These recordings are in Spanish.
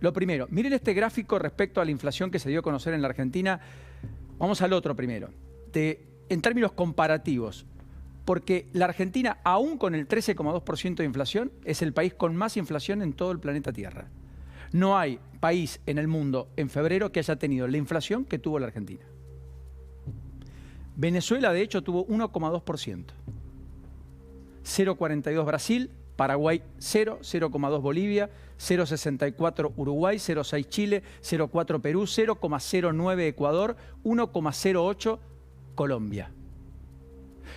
Lo primero, miren este gráfico respecto a la inflación que se dio a conocer en la Argentina. Vamos al otro primero, en términos comparativos. Porque la Argentina, aún con el 13,2% de inflación, es el país con más inflación en todo el planeta Tierra. No hay país en el mundo en febrero que haya tenido la inflación que tuvo la Argentina. Venezuela, de hecho, tuvo 1,2%. 0,42 Brasil, Paraguay 0, 0,2 Bolivia, 0,64 Uruguay, 0,6 Chile, 0,4 Perú, 0,09 Ecuador, 1,08 Colombia.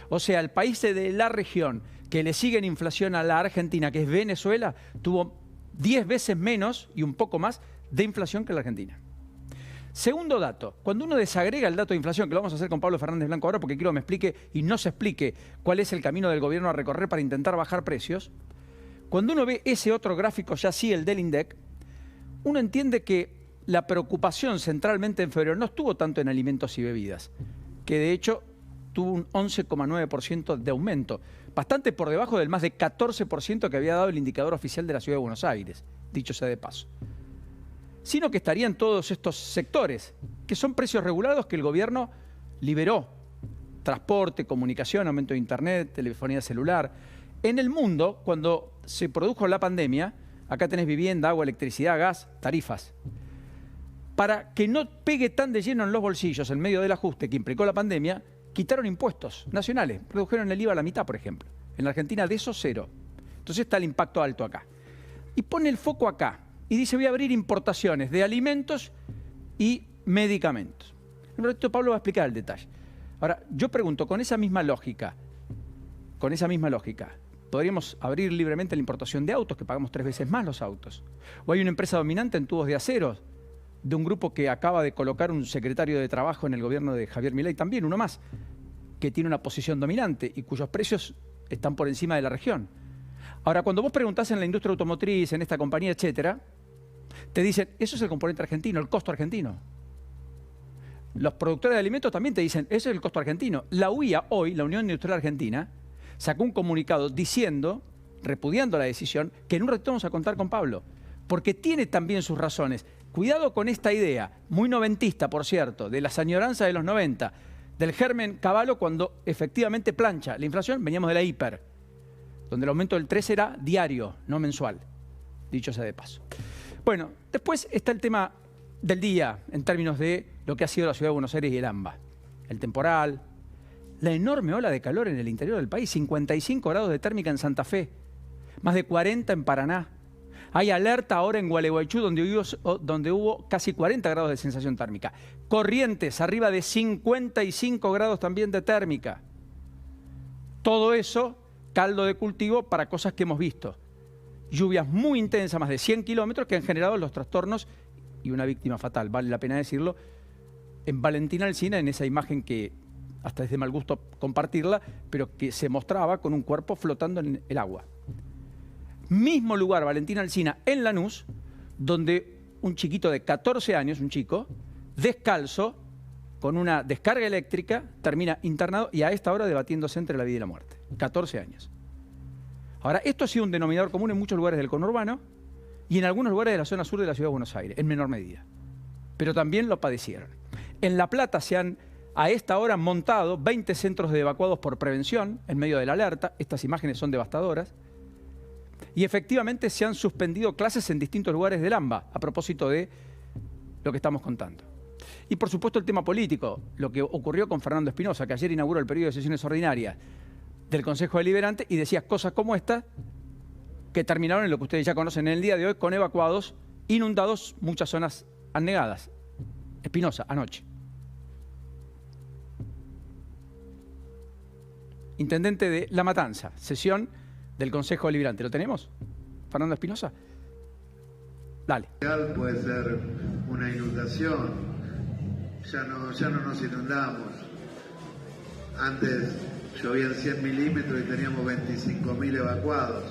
O sea, el país de la región que le sigue en inflación a la Argentina, que es Venezuela, tuvo 10 veces menos y un poco más de inflación que la Argentina. Segundo dato, cuando uno desagrega el dato de inflación, que lo vamos a hacer con Pablo Fernández Blanco ahora porque quiero que me explique y no se explique cuál es el camino del gobierno a recorrer para intentar bajar precios, cuando uno ve ese otro gráfico, ya sí, el del INDEC, uno entiende que la preocupación centralmente en febrero no estuvo tanto en alimentos y bebidas, que de hecho tuvo un 11,9% de aumento, bastante por debajo del más de 14% que había dado el indicador oficial de la Ciudad de Buenos Aires, dicho sea de paso. Sino que estarían todos estos sectores, que son precios regulados que el gobierno liberó. Transporte, comunicación, aumento de internet, telefonía celular. En el mundo, cuando se produjo la pandemia, acá tenés vivienda, agua, electricidad, gas, tarifas. Para que no pegue tan de lleno en los bolsillos en medio del ajuste que implicó la pandemia, quitaron impuestos nacionales, redujeron el IVA a la mitad, por ejemplo. En la Argentina de eso 0. Entonces está el impacto alto acá. Y pone el foco acá. Y dice, voy a abrir importaciones de alimentos y medicamentos. En un ratito Pablo va a explicar el detalle. Ahora, yo pregunto, con esa misma lógica, ¿podríamos abrir libremente la importación de autos, que pagamos 3 veces más los autos? ¿O hay una empresa dominante en tubos de acero de un grupo que acaba de colocar un secretario de Trabajo en el gobierno de Javier Milei, también uno más, que tiene una posición dominante y cuyos precios están por encima de la región? Ahora, cuando vos preguntás en la industria automotriz, en esta compañía, etcétera, te dicen, eso es el componente argentino, el costo argentino. Los productores de alimentos también te dicen, eso es el costo argentino. La UIA hoy, la Unión Industrial Argentina, sacó un comunicado diciendo, repudiando la decisión, que en un ratito vamos a contar con Pablo, porque tiene también sus razones. Cuidado con esta idea, muy noventista, por cierto, de las añoranzas de los 90, del germen Cavallo cuando efectivamente plancha la inflación, veníamos de la hiper, donde el aumento del 3 era diario, no mensual, dicho sea de paso. Bueno, después está el tema del día, en términos de lo que ha sido la Ciudad de Buenos Aires y el AMBA. El temporal, la enorme ola de calor en el interior del país, 55 grados de térmica en Santa Fe, más de 40 en Paraná. Hay alerta ahora en Gualeguaychú, donde hubo casi 40 grados de sensación térmica. Corrientes, arriba de 55 grados también de térmica. Todo eso, caldo de cultivo para cosas que hemos visto. Lluvias muy intensas, más de 100 kilómetros, que han generado los trastornos y una víctima fatal, vale la pena decirlo, en Valentín Alsina, en esa imagen que hasta es de mal gusto compartirla, pero que se mostraba con un cuerpo flotando en el agua. Mismo lugar, Valentín Alsina, en Lanús, donde un chiquito de 14 años, un chico, descalzo, con una descarga eléctrica, termina internado y a esta hora debatiéndose entre la vida y la muerte. 14 años. Ahora, esto ha sido un denominador común en muchos lugares del conurbano y en algunos lugares de la zona sur de la Ciudad de Buenos Aires, en menor medida. Pero también lo padecieron. En La Plata se han, a esta hora, montado 20 centros de evacuados por prevención en medio de la alerta. Estas imágenes son devastadoras. Y efectivamente se han suspendido clases en distintos lugares del AMBA, a propósito de lo que estamos contando. Y por supuesto el tema político, lo que ocurrió con Fernando Espinosa, que ayer inauguró el periodo de sesiones ordinarias del Consejo Deliberante y decía cosas como esta, que terminaron en lo que ustedes ya conocen en el día de hoy, con evacuados, inundados, muchas zonas anegadas. Espinosa, anoche. Intendente de La Matanza, sesión del Consejo Deliberante. ¿Lo tenemos? Fernando Espinosa. Dale. Puede ser una inundación. Ya no nos inundamos. Antes llovían 100 milímetros y teníamos 25.000 evacuados.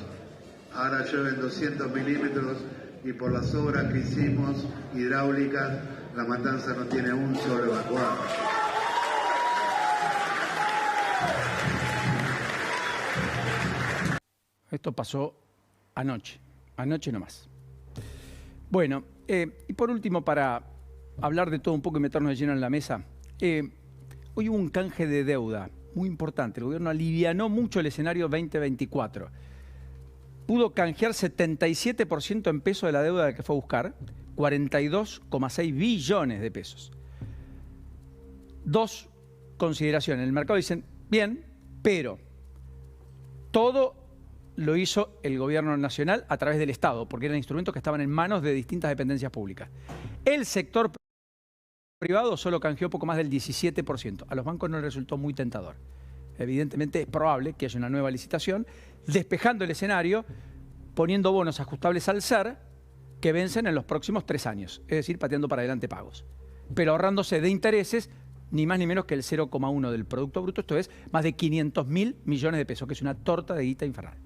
Ahora llueven 200 milímetros y por las obras que hicimos hidráulicas, La Matanza no tiene un solo evacuado. Esto pasó anoche nomás. Bueno, y por último, para hablar de todo un poco y meternos de lleno en la mesa, hoy hubo un canje de deuda muy importante. El gobierno alivianó mucho el escenario 2024. Pudo canjear 77% en pesos de la deuda que fue a buscar, 42,6 billones de pesos. Dos consideraciones. En el mercado dicen, bien, pero todo lo hizo el gobierno nacional a través del Estado, porque eran instrumentos que estaban en manos de distintas dependencias públicas. El sector privado solo canjeó poco más del 17%. A los bancos no les resultó muy tentador. Evidentemente es probable que haya una nueva licitación, despejando el escenario, poniendo bonos ajustables al SER que vencen en los próximos 3 años, es decir, pateando para adelante pagos, pero ahorrándose de intereses ni más ni menos que el 0,1 del Producto Bruto, esto es más de 500.000 millones de pesos, que es una torta de guita infernal.